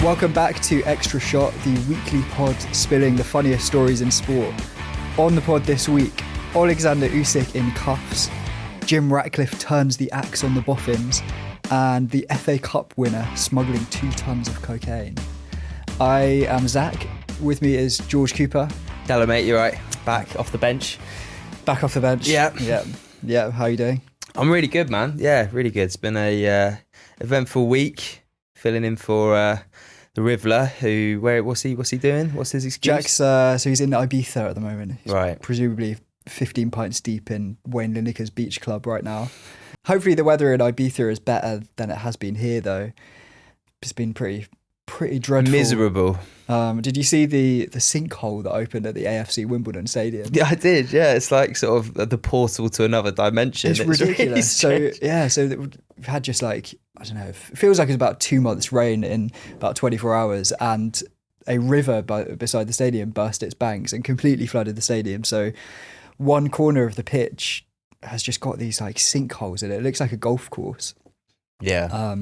Welcome back to Extra Shot, the weekly pod spilling the funniest stories in sport. On the pod this week, Oleksandr Usyk in cuffs, Jim Ratcliffe turns the axe on the boffins, and the FA Cup winner smuggling 2 tons of cocaine. I am Zach. With me is George Cooper. Hello, mate. You right? Back off the bench. Back off the bench. Yeah. How are you doing? I'm really good, man. Yeah, really good. It's been a eventful week. Filling in for the Riddler. What's he doing? What's his excuse? Jack's so he's in Ibiza at the moment. He's right. Presumably 15 pints deep in Wayne Lineker's beach club right now. Hopefully the weather in Ibiza is better than it has been here, though. It's been pretty dreadful. Miserable. Did you see the sinkhole that opened at the AFC Wimbledon stadium? Yeah, I did. Yeah, it's like sort of the portal to another dimension. It's ridiculous. Really so we've had just like, I don't know, it feels like it's about 2 months rain in about 24 hours, and a river beside the stadium burst its banks and completely flooded the stadium. So one corner of the pitch has just got these like sinkholes in it. It looks like a golf course. Yeah.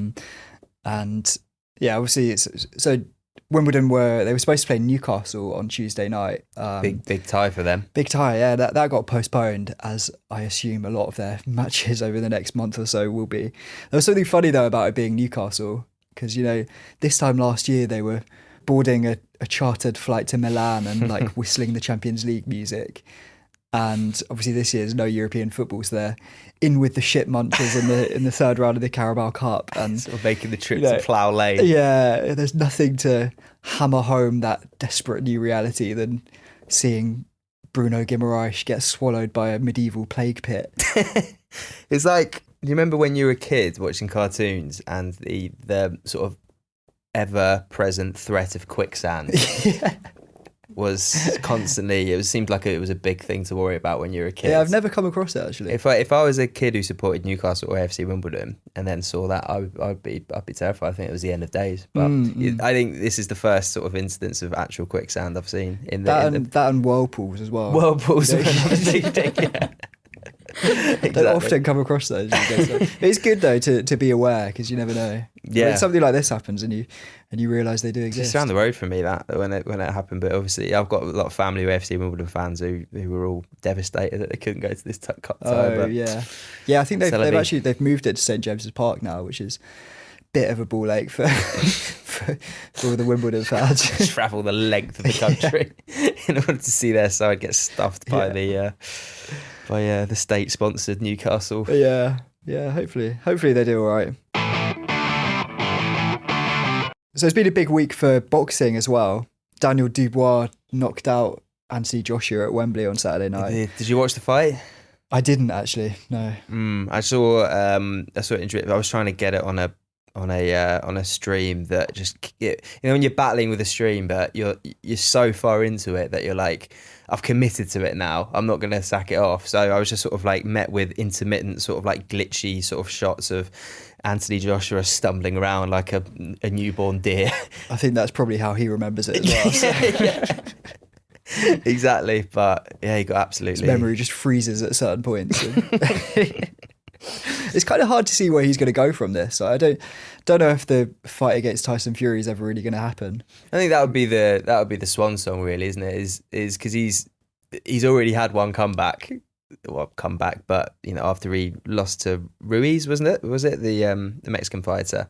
And yeah, obviously so Wimbledon were supposed to play Newcastle on Tuesday night. Big tie for them. Big tie, yeah. That got postponed, as I assume a lot of their matches over the next month or so will be. There was something funny though about it being Newcastle, because this time last year they were boarding a chartered flight to Milan and like whistling the Champions League music. And obviously this year there's no European football, so they're in with the shit munchers in the third round of the Carabao Cup and sort of making the trip to Plough Lane. Yeah, there's nothing to hammer home that desperate new reality than seeing Bruno Guimaraes get swallowed by a medieval plague pit. It's like, do you remember when you were a kid watching cartoons and the sort of ever-present threat of quicksand? Yeah. Was constantly, seemed like it was a big thing to worry about when you were a kid. Yeah, I've never come across it actually. If I was a kid who supported Newcastle or AFC Wimbledon and then saw that, I'd be terrified. I think it was the end of days. But I think this is the first sort of instance of actual quicksand I've seen in that and whirlpools as well. Whirlpools are another big thing. Yeah. Exactly. Don't often come across those. It's good though to be aware, because you never know. Yeah, when something like this happens and you realise they do exist. It's down the road from me that when it happened, but obviously I've got a lot of family who are FC Wimbledon fans who were all devastated that they couldn't go to this cup tie. Oh yeah. I think they've moved it to St James's Park now, which is a bit of a ball ache for all the Wimbledon fans. Travel the length of the country in order to see their side get stuffed by the state-sponsored Newcastle. Yeah. Hopefully they do all right. So it's been a big week for boxing as well. Daniel Dubois knocked out Anthony Joshua at Wembley on Saturday night. Did you watch the fight? I didn't actually. No. I saw it. I was trying to get it on a stream that just, when you're battling with a stream, but you're so far into it that you're like, I've committed to it now. I'm not going to sack it off. So I was just sort of like met with intermittent sort of like glitchy sort of shots of Anthony Joshua stumbling around like a newborn deer. I think that's probably how he remembers it as well. So. Yeah. Exactly. But yeah, he got absolutely... His memory just freezes at certain points. It's kind of hard to see where he's going to go from this. I don't know if the fight against Tyson Fury is ever really going to happen. I think that would be the swan song, really, isn't it? Is because he's already had one comeback, but after he lost to Ruiz, wasn't it? Was it the Mexican fighter?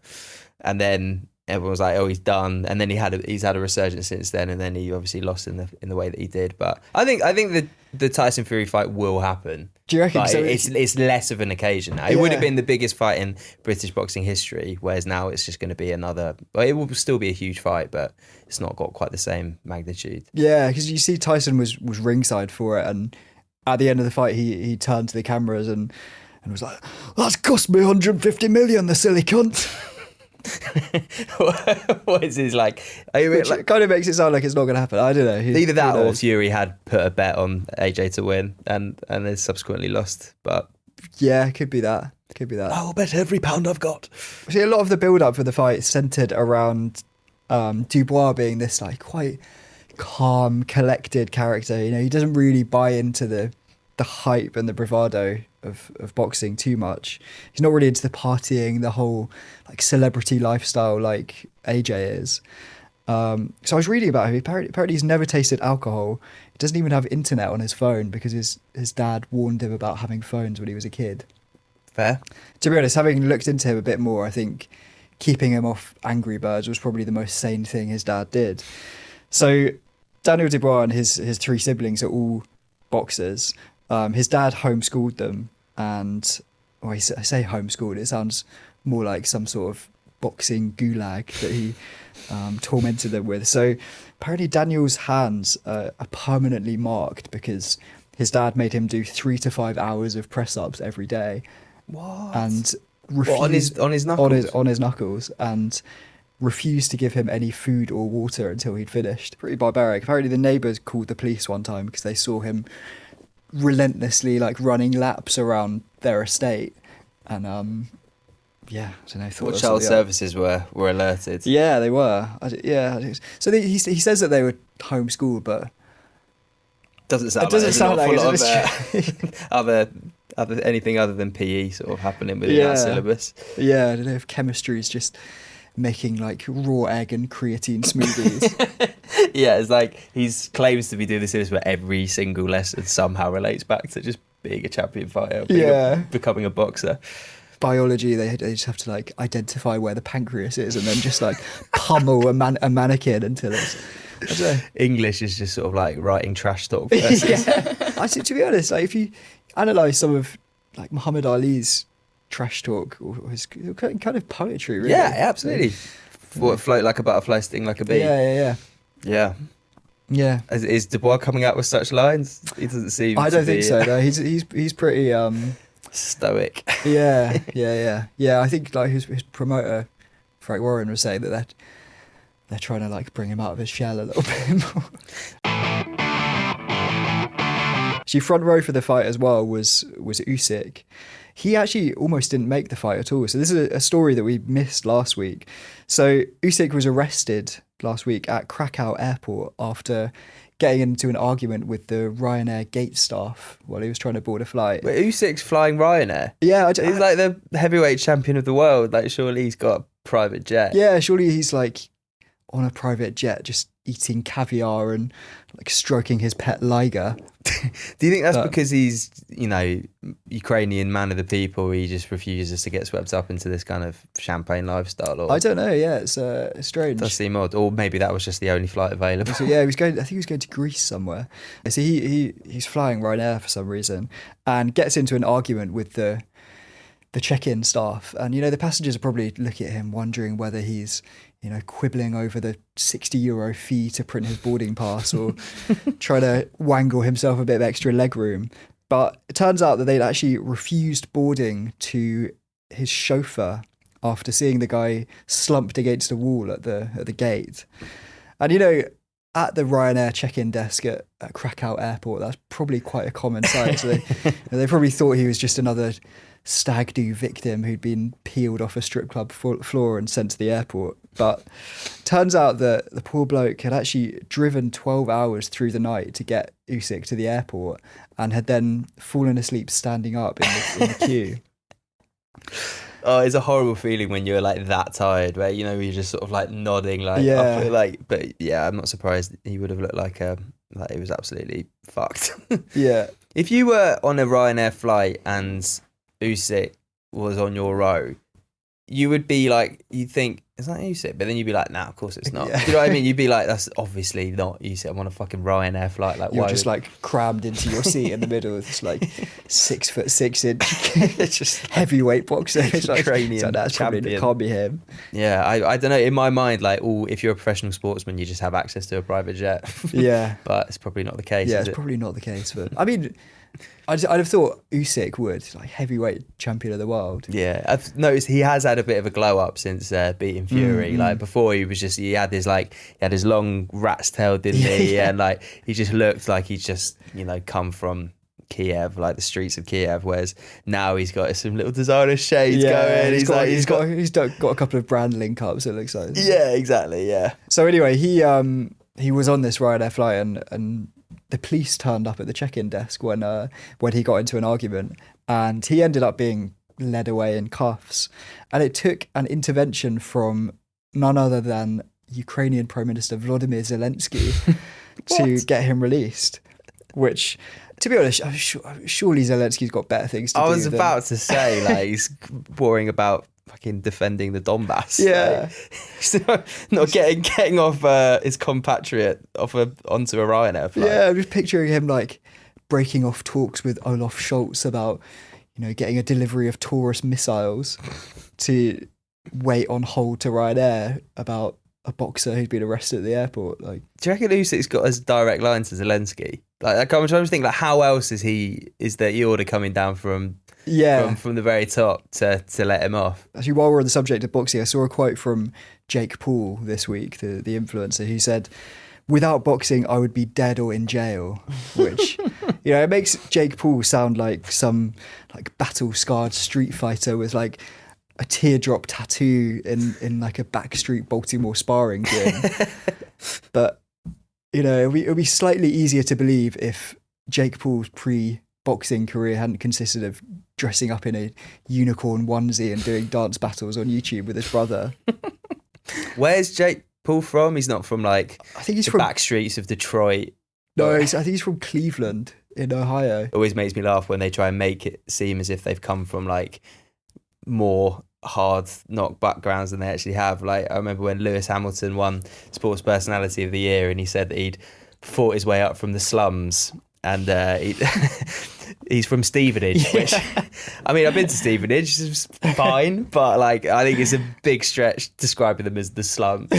And then everyone was like, "Oh, he's done." And then he's had a resurgence since then, and then he obviously lost in the way that he did. But I think the Tyson Fury fight will happen. Do you reckon? So it's less of an occasion now. It would have been the biggest fight in British boxing history, whereas now it's just going to be another. Well, it will still be a huge fight, but it's not got quite the same magnitude. Yeah, because you see, Tyson was ringside for it, and at the end of the fight, he turned to the cameras and was like, "That's cost me 150 million, the silly cunt." What is his like? It kind of makes it sound like it's not going to happen. I don't know. Either that or Fury had put a bet on AJ to win and then subsequently lost. But yeah, it could be that. I'll bet every pound I've got. See, a lot of the build-up for the fight centred around Dubois being this like quite calm, collected character. He doesn't really buy into the hype and the bravado of boxing too much. He's not really into the partying, the whole like celebrity lifestyle like AJ is. So I was reading about him. Apparently he's never tasted alcohol. He doesn't even have internet on his phone because his dad warned him about having phones when he was a kid. Fair. To be honest, having looked into him a bit more, I think keeping him off Angry Birds was probably the most sane thing his dad did. So Daniel Dubois and his three siblings are all boxers. His dad homeschooled them, and I say homeschooled, it sounds more like some sort of boxing gulag that he tormented them with. So apparently Daniel's hands are permanently marked because his dad made him do 3 to 5 hours of press-ups every day. What? And refused on his knuckles? on his knuckles, and refused to give him any food or water until he'd finished. Pretty barbaric. Apparently the neighbours called the police one time because they saw him relentlessly like running laps around their estate. And I don't know. What child services were alerted? Yeah, they were. So he says that they were homeschooled, but Doesn't sound like other anything other than PE sort of happening within that syllabus. Yeah, I don't know if chemistry is just making like raw egg and creatine smoothies. Yeah, it's like he claims to be doing this where every single lesson somehow relates back to just being a champion fighter, becoming a boxer. Biology, they just have to like identify where the pancreas is and then just like pummel a mannequin until it's. I don't know. English is just sort of like writing trash talk. Yeah. I think, to be honest, like if you analyse some of like Muhammad Ali's trash talk or his kind of poetry, really. Yeah, absolutely. Float like a butterfly, sting like a bee. Yeah. Is Dubois coming out with such lines? He doesn't seem. I don't think so. No, he's pretty stoic. Yeah. I think like his promoter, Frank Warren, was saying that they're trying to like bring him out of his shell a little bit more. Actually, front row for the fight as well was Usyk. He actually almost didn't make the fight at all. So this is a story that we missed last week. So Usyk was arrested last week at Krakow airport after getting into an argument with the Ryanair gate staff while he was trying to board a flight. But Usyk's flying Ryanair? Yeah. He's like the heavyweight champion of the world. Like, surely he's got a private jet. Yeah, surely he's like on a private jet just eating caviar and like stroking his pet liger. Do you think that's because he's, Ukrainian man of the people, he just refuses to get swept up into this kind of champagne lifestyle? Or I don't know, yeah, it's strange. Does seem odd. Or maybe that was just the only flight available. So, yeah, I think he was going to Greece somewhere. So he's flying Ryanair for some reason and gets into an argument with the check-in staff. And, the passengers are probably looking at him wondering whether he's, quibbling over the €60 fee to print his boarding pass or trying to wangle himself a bit of extra leg room. But it turns out that they'd actually refused boarding to his chauffeur after seeing the guy slumped against a wall at the gate. And, at the Ryanair check-in desk at Krakow airport, that's probably quite a common sight. So they probably thought he was just another stag do victim who'd been peeled off a strip club floor and sent to the airport. But turns out that the poor bloke had actually driven 12 hours through the night to get Usyk to the airport and had then fallen asleep standing up in the queue. Oh, it's a horrible feeling when you're like that tired, where you're just sort of like nodding, like But yeah, I'm not surprised he would have looked like he was absolutely fucked. Yeah. If you were on a Ryanair flight and Usyk was on your row, you would be like, you'd think, is that Usyk? But then you'd be like, nah, of course it's not. Yeah. Do you know what I mean? You'd be like, that's obviously not Usyk. I'm on a fucking Ryanair flight. Like, You're why just like crammed into your seat in the middle with this like 6'6" it's just heavyweight boxer. It's like Ukrainian that's champion. Probably, it can't be him. Yeah, I don't know. In my mind, like, if you're a professional sportsman, you just have access to a private jet. Yeah. But it's probably not the case. Yeah, it's probably not the case. But I mean, I'd have thought Usyk would, like heavyweight champion of the world. Yeah, I've noticed he has had a bit of a glow up since beating Fury. Like before, he had his long rat's tail, didn't he? Yeah. And like he just looked like he's just come from Kiev, like the streets of Kiev. Whereas now he's got some little designer shades going. He's got a couple of brand link ups. It looks like. Yeah, exactly. Yeah. So anyway, he was on this Ryanair flight and the police turned up at the check-in desk when he got into an argument, and he ended up being led away in cuffs. And it took an intervention from none other than Ukrainian Prime Minister Volodymyr Zelensky to get him released. Which, to be honest, surely Zelensky's got better things to do. I was about to say, like, he's worrying about fucking defending the Donbass. Yeah. Like, he's not getting off his compatriot onto a Ryanair flight. Yeah, I'm just picturing him like breaking off talks with Olaf Scholz about, getting a delivery of Taurus missiles to wait on hold to Ryanair about a boxer who'd been arrested at the airport. Like, do you reckon Usyk's got a direct line to Zelensky? Like, I'm trying to think, like, how else is the order coming down from the very top to let him off? Actually, while we're on the subject of boxing, I saw a quote from Jake Paul this week, the influencer, who said, "Without boxing, I would be dead or in jail," which, it makes Jake Paul sound like some like battle-scarred street fighter with like a teardrop tattoo in like a backstreet Baltimore sparring gym. But, it'll be slightly easier to believe if Jake Paul's pre-boxing career hadn't consisted of dressing up in a unicorn onesie and doing dance battles on YouTube with his brother. Where's Jake Paul from? He's not from I think he's the from back streets of Detroit. No, I think he's from Cleveland in Ohio. Always makes me laugh when they try and make it seem as if they've come from like more hard knock backgrounds than they actually have. Like, I remember when Lewis Hamilton won Sports Personality of the Year, and he said that he'd fought his way up from the slums, and he's from Stevenage. Yeah. Which, I mean, I've been to Stevenage, it's fine, but like, I think it's a big stretch describing them as the slums.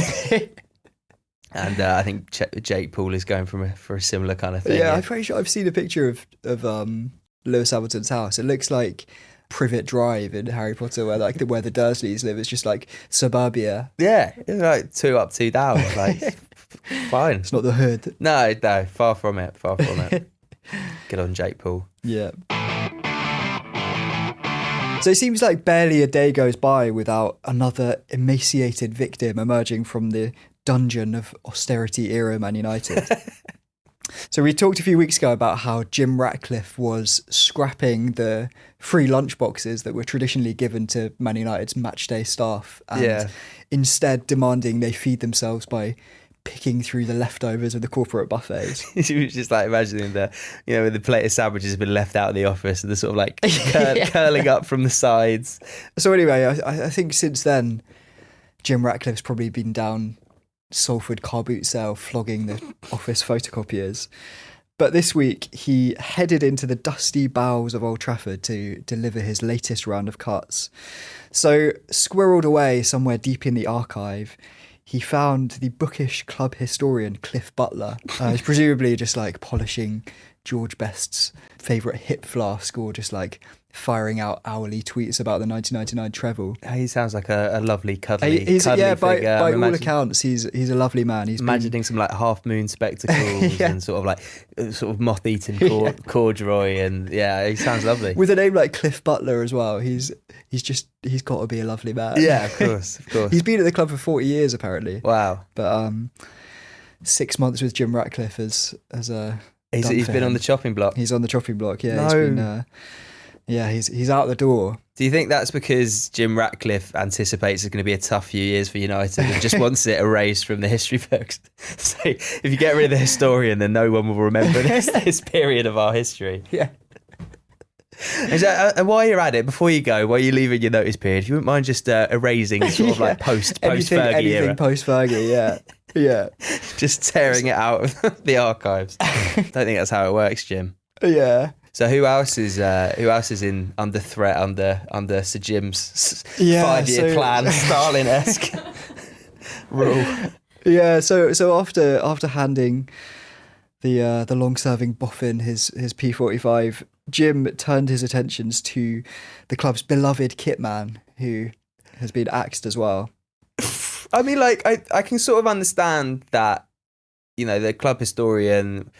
And I think Jake Paul is going for a similar kind of thing. Yeah, I'm pretty sure I've seen a picture of Lewis Hamilton's house. It looks like Privet Drive in Harry Potter, where the Dursleys live. It's just like suburbia. Yeah, it's like 2 up, 2 down. Like, fine. It's not the hood. No, far from it. Good on Jake Paul. Yeah. So it seems like barely a day goes by without another emaciated victim emerging from the dungeon of austerity era Man United. So we talked a few weeks ago about how Jim Ratcliffe was scrapping the free lunch boxes that were traditionally given to Man United's matchday staff, and instead demanding they feed themselves by picking through the leftovers of the corporate buffets. He was just like imagining the plate of sandwiches has been left out of the office and they're sort of like curling up from the sides. So anyway, I think since then, Jim Ratcliffe's probably been down Salford car boot sale flogging the office photocopiers. But this week he headed into the dusty bowels of Old Trafford to deliver his latest round of cuts. So squirreled away somewhere deep in the archive, he found the bookish club historian Cliff Butler. He's presumably just like polishing George Best's favourite hip flask, or just like firing out hourly tweets about the 1999 treble. He sounds like a lovely, cuddly figure. By all imagine, accounts, he's a lovely man. He's imagining some like half moon spectacles and sort of moth-eaten corduroy, and he sounds lovely. With a name like Cliff Butler as well, he's got to be a lovely man. Yeah, of course. He's been at the club for 40 years apparently. Wow. But 6 months with Jim Ratcliffe as a He's been on the chopping block. He's on the chopping block. Yeah, no. He's out the door. Do you think that's because Jim Ratcliffe anticipates it's going to be a tough few years for United and just wants it erased from the history books? So if you get rid of the historian, then no one will remember this period of our history. Yeah. And while you're at it, before you go, while you're leaving your notice period, you wouldn't mind just erasing sort of like post-Fergie era? Anything post-Fergie, yeah. Yeah. Just tearing it out of the archives. Don't think that's how it works, Jim. Yeah. So who else is under threat under Sir Jim's 5-year plan, Stalin-esque rule? Yeah. So after handing the long-serving boffin his P45, Jim turned his attentions to the club's beloved kit man, who has been axed as well. I mean, like, I can sort of understand that, the club historian,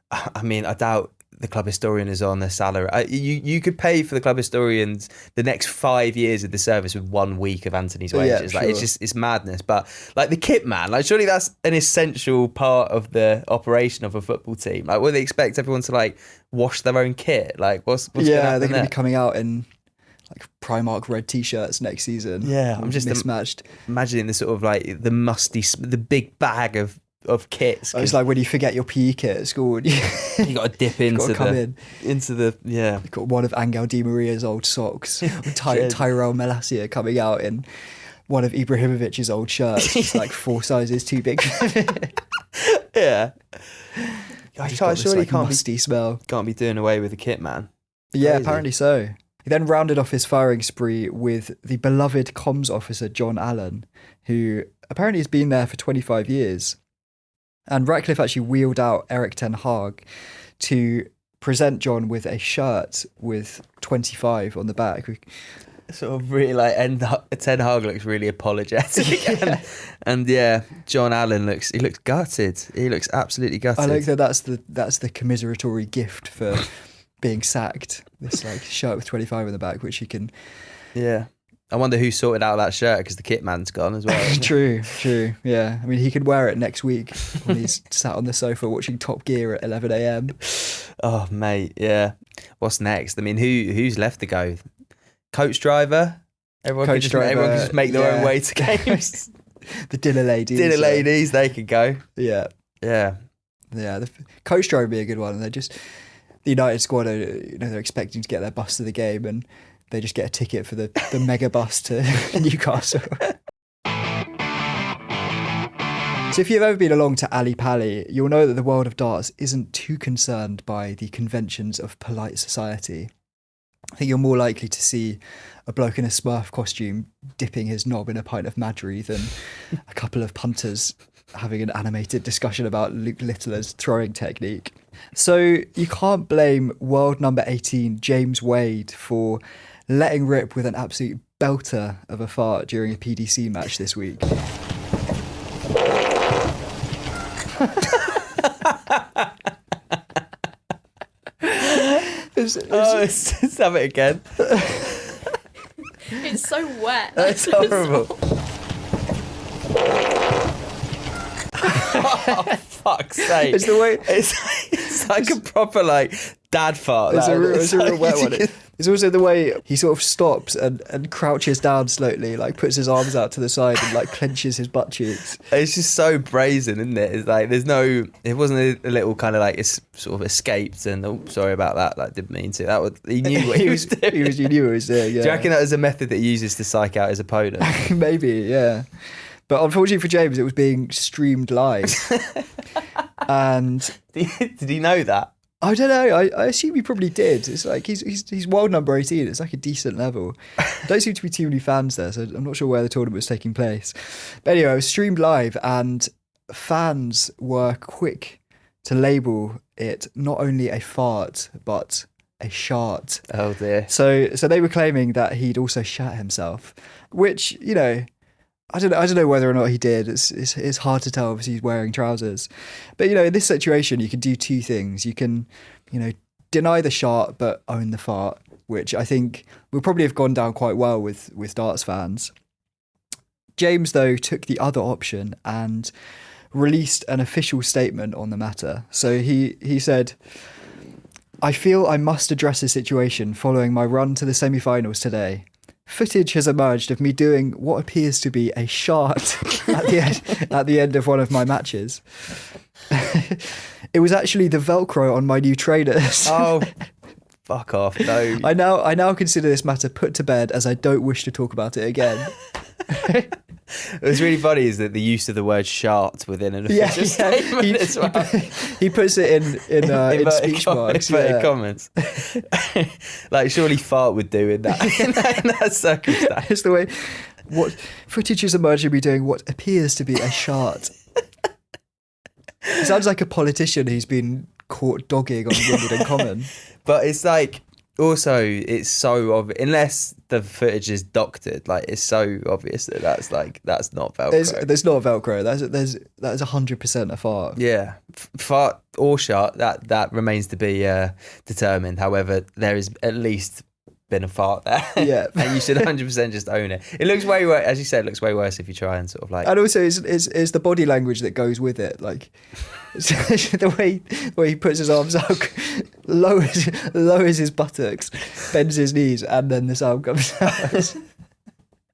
I mean, I doubt the club historian is on their salary. You could pay for the club historians the next 5 years of the service with 1 week of Anthony's wages. Yeah, like sure. it's madness. But like the kit man, like surely that's an essential part of the operation of a football team. Like, will they expect everyone to like wash their own kit? Like, what's going to happen they're going there? to be coming out in like Primark red t-shirts next season. Yeah, all I'm just mismatched. Imagining the sort of like the musty, the big bag of kits. It's like when you forget your PE kit at school. And you got to dip into the You've got one of Angel Di Maria's old socks. Tyrell Malacia coming out in one of Ibrahimovic's old shirts. It's like 4 sizes too big. Yeah. Surely can't musty smell. Can't be doing away with the kit man. Yeah, Crazy. apparently so. He then rounded off his firing spree with the beloved comms officer John Allen, who apparently has been there for 25 years. And Ratcliffe actually wheeled out Eric Ten Hag to present John with a shirt with 25 on the back. Sort of really like Ten Hag looks really apologetic. Yeah. And John Allen looks gutted. He looks absolutely gutted. I like that that's the commiseratory gift for being sacked. This like shirt with 25 on the back, which you can. Yeah. I wonder who sorted out that shirt because the kit man's gone as well. True. Yeah. I mean, he could wear it next week when he's sat on the sofa watching Top Gear at 11 a.m. Oh, mate. Yeah. What's next? I mean, who's left to go? Coach driver? Everyone can just make their own way to games. The dinner ladies. They could go. Yeah. Yeah. Yeah. The coach driver would be a good one. And the United squad they're expecting to get their bus to the game and they just get a ticket for the mega bus to Newcastle. So if you've ever been along to Ali Pali, you'll know that the world of darts isn't too concerned by the conventions of polite society. I think you're more likely to see a bloke in a Smurf costume dipping his knob in a pint of Madry than a couple of punters having an animated discussion about Luke Littler's throwing technique. So you can't blame world number 18 James Wade for letting rip with an absolute belter of a fart during a PDC match this week. Let's have it again. It's so wet. That's horrible. Oh, fuck's sake. It's the way... It's like a proper like dad fart. It's a real wet one. It's also the way he sort of stops and crouches down slowly, like puts his arms out to the side and like clenches his butt cheeks. It's just so brazen, isn't it? It's like it wasn't a little kind of like it's sort of escaped and sorry about that. Like didn't mean to. He knew what he was doing. He knew what he was doing. Yeah. Do you reckon that was a method that he uses to psych out his opponent? Maybe, yeah. But unfortunately for James, it was being streamed live. And did he know that? I don't know. I assume he probably did. It's like he's world number 18. It's like a decent level. Don't seem to be too many fans there, so I'm not sure where the tournament was taking place. But anyway, it was streamed live, and fans were quick to label it not only a fart but a shart. Oh dear. So they were claiming that he'd also shat himself, which I don't know whether or not he did. It's hard to tell. Obviously, he's wearing trousers. But, in this situation, you can do two things. You can, deny the shart but own the fart, which I think will probably have gone down quite well with darts fans. James, though, took the other option and released an official statement on the matter. So he said, "I feel I must address the situation following my run to the semi-finals today. Footage has emerged of me doing what appears to be a shart at the end of one of my matches. It was actually the Velcro on my new trainers. Oh, fuck off! No. I now consider this matter put to bed as I don't wish to talk about it again." What's really funny is that the use of the word shart within an official statement as well. He puts it in speech marks. Inverted comments. Like surely fart would do in that circumstance. It's the way what footage has emerged of me doing what appears to be a shart. It sounds like a politician who's been caught dogging on Wimbledon Common. But it's like Also, it's so obvious, unless the footage is doctored, like it's so obvious that that's not Velcro. There's not Velcro. That is 100% a fart. Yeah, fart or shart, that remains to be determined. However, there is at least been a fart there. Yeah. And you should 100% just own it. It looks way worse, as you said, it looks way worse if you try and sort of like... And also, it's the body language that goes with it. Like, the way he puts his arms out, lowers his buttocks, bends his knees, and then this arm comes out.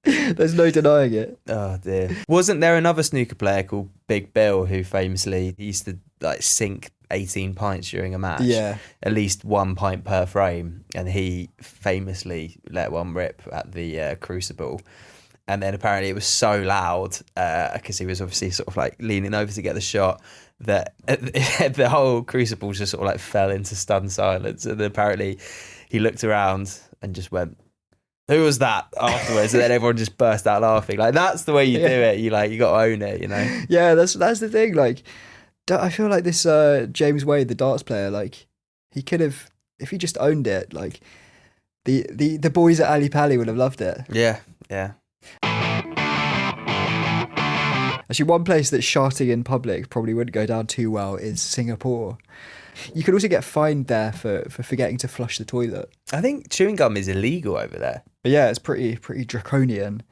There's no denying it. Oh dear. Wasn't there another snooker player called Big Bill who famously used to like sink 18 pints during a match? Yeah. At least 1 pint per frame. And he famously let one rip at the Crucible. And then apparently it was so loud, because he was obviously sort of like leaning over to get the shot, that the whole Crucible just sort of like fell into stunned silence. And apparently he looked around and just went, "Who was that?" afterwards. And then everyone just burst out laughing. Like, that's the way you do it. You got to own it, you know? Yeah, that's the thing. Like, I feel like this James Wade, the darts player, like, he could have, if he just owned it, like, the boys at Ali Pali would have loved it. Yeah. Actually, one place that sharting in public probably wouldn't go down too well is Singapore. You could also get fined there for forgetting to flush the toilet. I think chewing gum is illegal over there. But yeah, it's pretty draconian.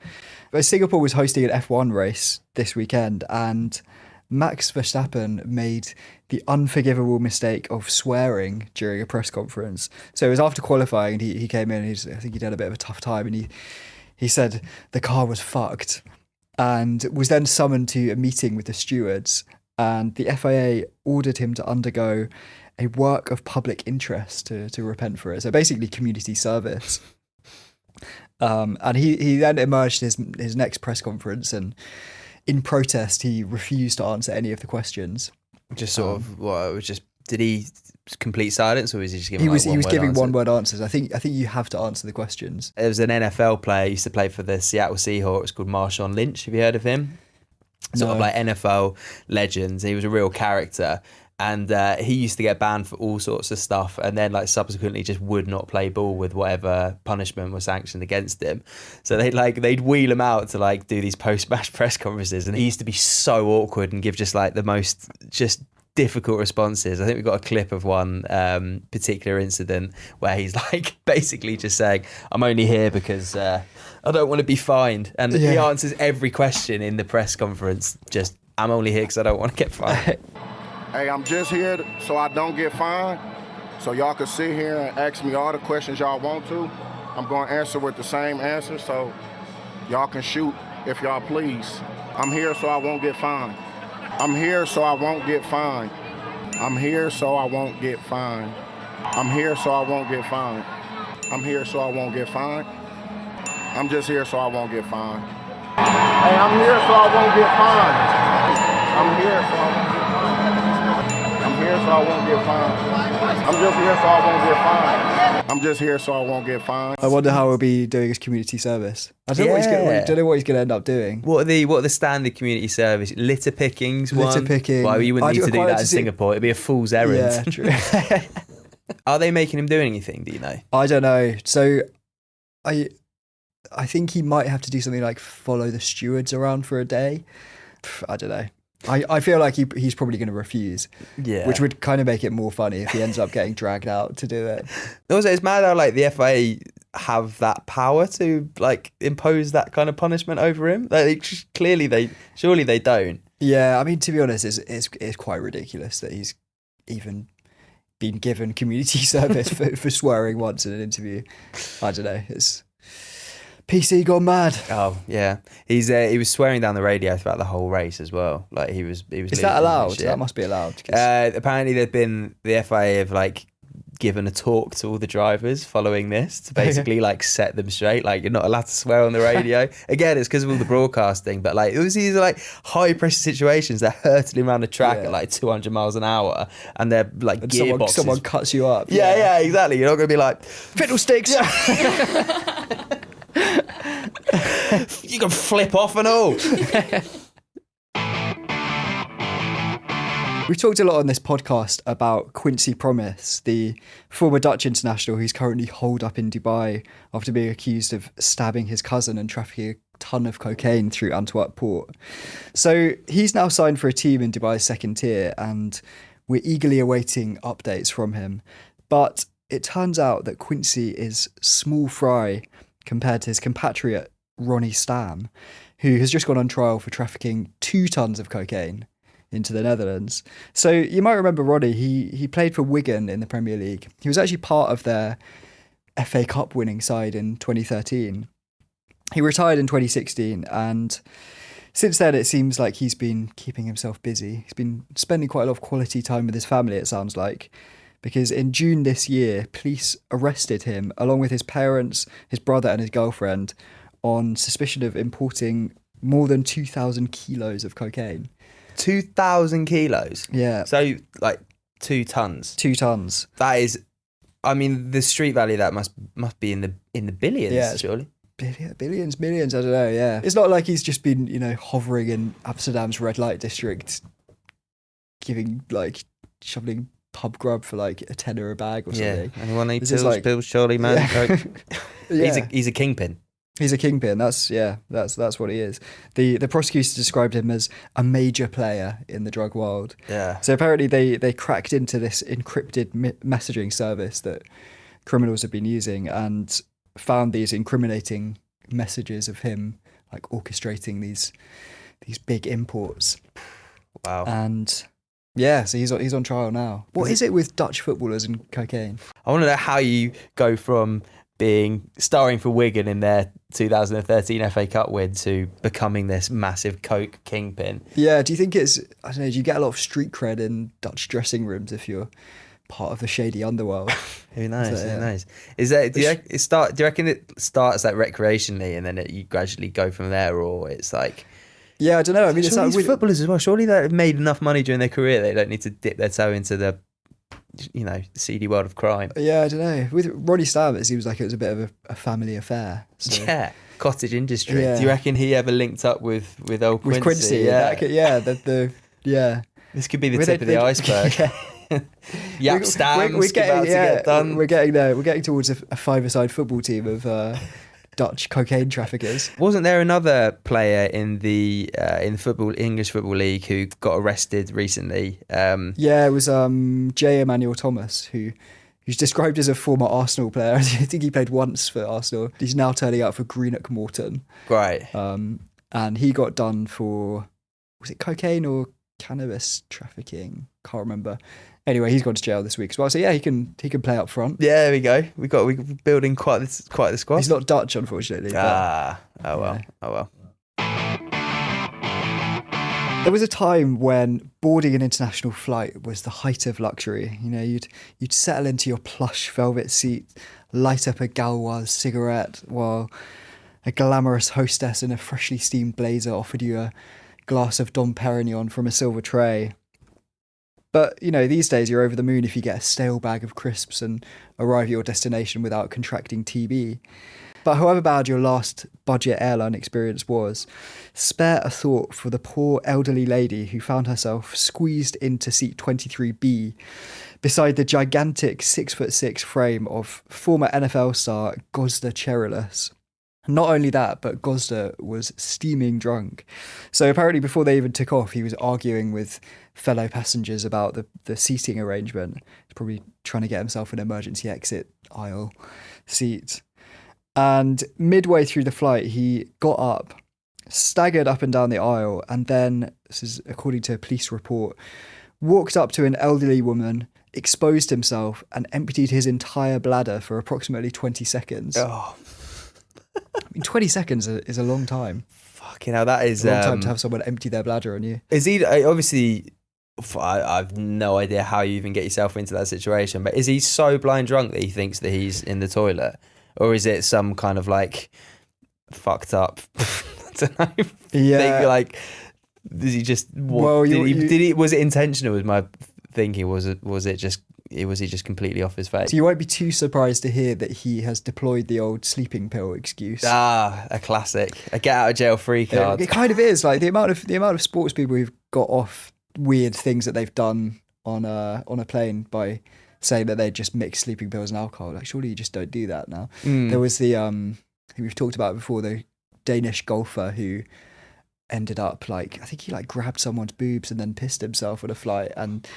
But Singapore was hosting an F1 race this weekend, and Max Verstappen made the unforgivable mistake of swearing during a press conference. So it was after qualifying, and he came in, and I think he'd had a bit of a tough time, and he said the car was fucked, and was then summoned to a meeting with the stewards, and the FIA ordered him to undergo a work of public interest to repent for it. So basically community service. And he then emerged his next press conference, and in protest he refused to answer any of the questions. Just sort of, what, it was just, did he complete silence, or was he just giving he was giving answers? one-word answers. I think you have to answer the questions. There was an NFL player, used to play for the Seattle Seahawks, called Marshawn Lynch. Have you heard of him? Sort of like NFL legends. He was a real character, and he used to get banned for all sorts of stuff, and then like subsequently just would not play ball with whatever punishment was sanctioned against him. So they'd wheel him out to like do these post-match press conferences, and he used to be so awkward and give just like the most just difficult responses. I think we've got a clip of one particular incident where he's like basically just saying, "I'm only here because I don't want to be fined," and he answers every question in the press conference just, "I'm only here because I don't want to get fined." Hey, I'm just here so I don't get fined, so y'all can sit here and ask me all the questions y'all want to. I'm going to answer with the same answer, so y'all can shoot if y'all please. I'm here so I won't get fined. I'm here so I won't get fined. I'm here so I won't get fined. I'm here so I won't get fined. I'm here so I won't get fined. I'm just here so I won't get fined. Hey, I'm here so I won't get fined. I'm here so I won't get fined. I'm here so I won't get fined. I'm just here so I won't get fined. I'm just here so I won't get fined. I wonder how he'll be doing his community service. I don't know what he's going to end up doing. What are the standard community service? Litter pickings one? Litter picking. Well, you wouldn't need to do that in Singapore. It'd be a fool's errand. Yeah, true. Are they making him do anything, do you know? I don't know. So I think he might have to do something like follow the stewards around for a day. I don't know. I feel like he's probably going to refuse, which would kind of make it more funny if he ends up getting dragged out to do it. Also, it's mad how like the FIA have that power to like impose that kind of punishment over him. Like, surely they don't. Yeah, I mean, to be honest, it's quite ridiculous that he's even been given community service for swearing once in an interview. I don't know. It's PC gone mad. Oh yeah, he was swearing down the radio throughout the whole race as well. Like he was. Is that allowed? That must be allowed. Apparently, the FIA have like given a talk to all the drivers following this to basically like set them straight. Like, you're not allowed to swear on the radio. Again, it's because of all the broadcasting, but like it was these like high pressure situations. They're hurtling around the track at like 200 miles an hour, and they're like gearboxes. Someone cuts you up. Yeah, exactly. You're not going to be like fiddlesticks. You can flip off and all. We've talked a lot on this podcast about Quincy Promes, the former Dutch international who's currently holed up in Dubai after being accused of stabbing his cousin and trafficking a ton of cocaine through Antwerp port. So he's now signed for a team in Dubai's second tier, and we're eagerly awaiting updates from him. But it turns out that Quincy is small fry compared to his compatriot Ronnie Stam, who has just gone on trial for trafficking 2 tons of cocaine into the Netherlands. So you might remember Ronnie, he played for Wigan in the Premier League. He was actually part of their FA Cup winning side in 2013. He retired in 2016, and since then it seems like he's been keeping himself busy. He's been spending quite a lot of quality time with his family, it sounds like, because in June this year, police arrested him along with his parents, his brother and his girlfriend on suspicion of importing more than 2,000 kilos of cocaine. 2,000 kilos. Yeah. So like 2 tons. 2 tons. That is, I mean, the street value of that must be in the billions. Yeah, surely. Billions, millions. I don't know. Yeah, it's not like he's just been hovering in Amsterdam's red light district, shoveling pub grub for like a tenner a bag or something. Yeah. Anyone need This pills, surely, man. Yeah. Yeah. He's a kingpin. He's a kingpin. That's what he is. The prosecutors described him as a major player in the drug world. Yeah. So apparently they cracked into this encrypted messaging service that criminals have been using and found these incriminating messages of him like orchestrating these big imports. Wow. And yeah, so he's on trial now. What is it with Dutch footballers and cocaine? I want to know how you go from starring for Wigan in their 2013 FA Cup win to becoming this massive coke kingpin. Yeah, do you think I don't know, do you get a lot of street cred in Dutch dressing rooms if you're part of the shady underworld? Who knows? So, yeah. Who knows? Is that do you reckon it starts like recreationally and then you gradually go from there, or it's like? Yeah, I don't know. I mean, it's like these footballers as well. Surely they've made enough money during their career. They don't need to dip their toe into the seedy world of crime. Yeah, I don't know. With Ronnie Stam, it seems like it was a bit of a family affair. So. Yeah, cottage industry. Yeah. Do you reckon he ever linked up with old Quincy? With Quincy, yeah. This could be the tip of the iceberg. Yeah. Yap Stam's about to get done. We're getting there. We're getting towards a 5-a-side football team of Dutch cocaine traffickers. Wasn't there another player in the English Football League who got arrested recently? Yeah, it was J. Emmanuel Thomas, who's described as a former Arsenal player. I think he played once for Arsenal. He's now turning out for Greenock Morton. Right. And he got done for, was it cocaine or cannabis trafficking? Can't remember. Anyway, he's gone to jail this week as well. So yeah, he can play up front. Yeah, there we go. We're building quite the squad. He's not Dutch, unfortunately. Oh well. There was a time when boarding an international flight was the height of luxury. You'd settle into your plush velvet seat, light up a Gauloise cigarette while a glamorous hostess in a freshly steamed blazer offered you a glass of Dom Perignon from a silver tray. But, these days you're over the moon if you get a stale bag of crisps and arrive at your destination without contracting TB. But however bad your last budget airline experience was, spare a thought for the poor elderly lady who found herself squeezed into seat 23B beside the gigantic 6'6" frame of former NFL star Gosda Cherilus. Not only that, but Gosda was steaming drunk. So apparently before they even took off, he was arguing with fellow passengers about the seating arrangement. He's probably trying to get himself an emergency exit aisle seat. And midway through the flight, he got up, staggered up and down the aisle, and then, this is according to a police report, walked up to an elderly woman, exposed himself, and emptied his entire bladder for approximately 20 seconds. Oh. I mean, 20 seconds is a long time. Fucking hell, that is a long time to have someone empty their bladder on you. Is he obviously? I've no idea how you even get yourself into that situation. But is he so blind drunk that he thinks that he's in the toilet, or is it some kind of like fucked up? I don't know. Yeah. Thing, like, does he just? Well, did he? Was it intentional? Was my thinking? Was he just completely off his face? So you won't be too surprised to hear that he has deployed the old sleeping pill excuse. A classic. A get out of jail free card. It kind of is. Like the amount of sports people who've got off weird things that they've done on a plane by saying that they just mix sleeping pills and alcohol. Like, surely you just don't do that now. There was the I think we've talked about it before, the Danish golfer who ended up I think he grabbed someone's boobs and then pissed himself on a flight and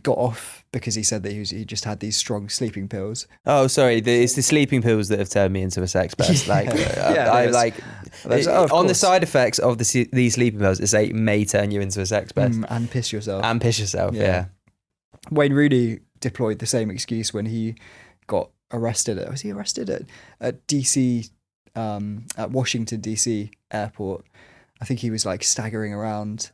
got off because he said that he just had these strong sleeping pills. Oh, sorry. It's the sleeping pills that have turned me into a sex pest. On the side effects of these sleeping pills, it's may turn you into a sex pest and piss yourself. Yeah. Wayne Rooney deployed the same excuse when he got arrested. Was he arrested at DC, at Washington DC airport? I think he was staggering around,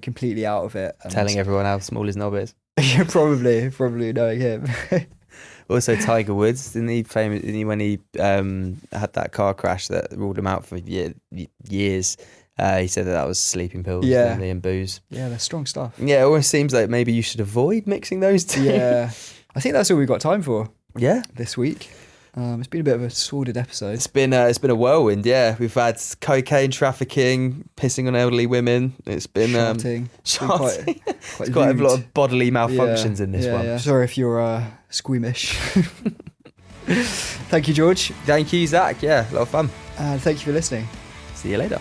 completely out of it, and telling everyone how small his knob is. Yeah, probably knowing him. Also, Tiger Woods, didn't he when he had that car crash that ruled him out for years? He said that was sleeping pills and booze. Yeah, they're strong stuff. Yeah, it always seems like maybe you should avoid mixing those two. Yeah, I think that's all we've got time for. Yeah, this week. It's been a bit of a sordid episode. It's been a whirlwind. Yeah, we've had cocaine trafficking, pissing on elderly women. It's been sharting. Quite a lot of bodily malfunctions in this one. Yeah. Sorry if you're squeamish. Thank you, George. Thank you, Zach. Yeah, a lot of fun. And thank you for listening. See you later.